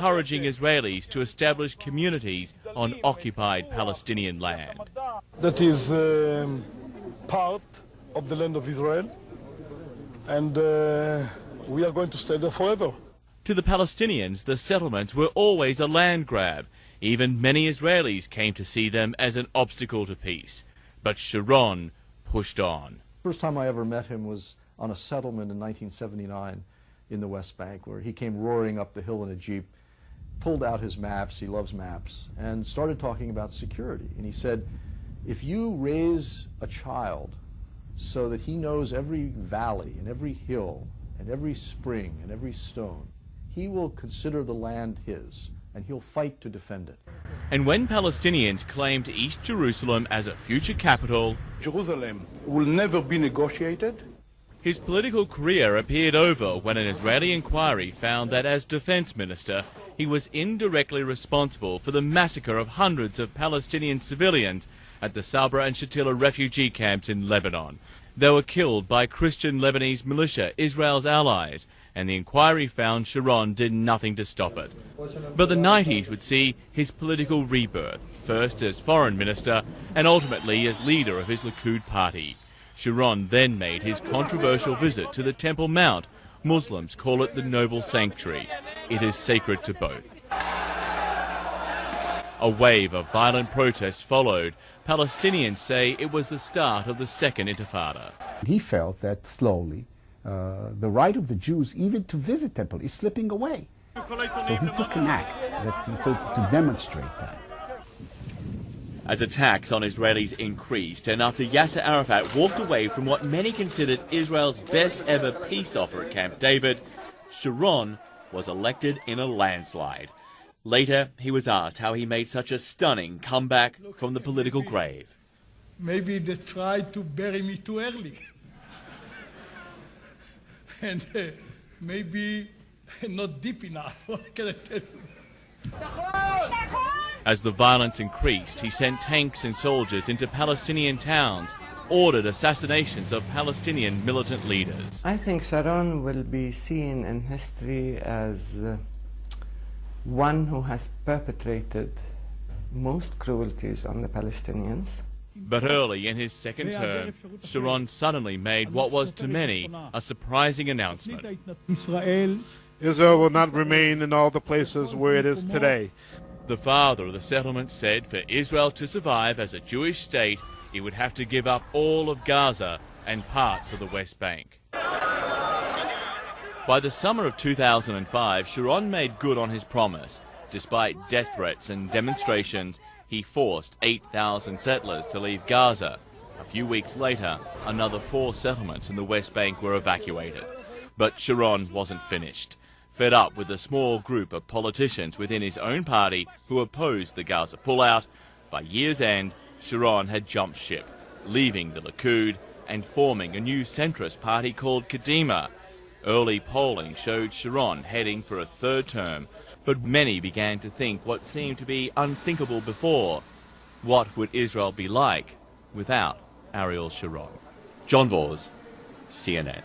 encouraging Israelis to establish communities on occupied Palestinian land. That is part of the land of Israel, and we are going to stay there forever. To the Palestinians, the settlements were always a land grab. Even many Israelis came to see them as an obstacle to peace. But Sharon pushed on. First time I ever met him was on a settlement in 1979 in the West Bank, where he came roaring up the hill in a Jeep, pulled out his maps, he loves maps, and started talking about security. And he said, if you raise a child so that he knows every valley and every hill and every spring and every stone, he will consider the land his, and he'll fight to defend it. And when Palestinians claimed East Jerusalem as a future capital, Jerusalem will never be negotiated. His political career appeared over when an Israeli inquiry found that as defense minister, he was indirectly responsible for the massacre of hundreds of Palestinian civilians at the Sabra and Shatila refugee camps in Lebanon. They were killed by Christian Lebanese militia, Israel's allies, and the inquiry found Sharon did nothing to stop it. But the 90s would see his political rebirth, first as foreign minister and ultimately as leader of his Likud party. Sharon then made his controversial visit to the Temple Mount. Muslims call it the noble sanctuary. It is sacred to both. A wave of violent protests followed. Palestinians say it was the start of the Second Intifada. He felt that slowly the right of the Jews even to visit temple is slipping away. So he took an act to demonstrate that. As attacks on Israelis increased, and after Yasser Arafat walked away from what many considered Israel's best ever peace offer at Camp David, Sharon was elected in a landslide. Later, he was asked how he made such a stunning comeback from the political grave. Maybe they tried to bury me too early. And maybe not deep enough. What can I tell you? As the violence increased, he sent tanks and soldiers into Palestinian towns, ordered assassinations of Palestinian militant leaders. I think Sharon will be seen in history as one who has perpetrated most cruelties on the Palestinians. But early in his second term, Sharon suddenly made what was to many a surprising announcement. Israel will not remain in all the places where it is today. The father of the settlement said for Israel to survive as a Jewish state, it would have to give up all of Gaza and parts of the West Bank. By the summer of 2005, Sharon made good on his promise. Despite death threats and demonstrations, he forced 8,000 settlers to leave Gaza. A few weeks later, another 4 settlements in the West Bank were evacuated. But Sharon wasn't finished. Fed up with the small group of politicians within his own party who opposed the Gaza pullout, by year's end, Sharon had jumped ship, leaving the Likud and forming a new centrist party called Kadima. Early polling showed Sharon heading for a 3rd term, but many began to think what seemed to be unthinkable before. What would Israel be like without Ariel Sharon? John Vos, CNN.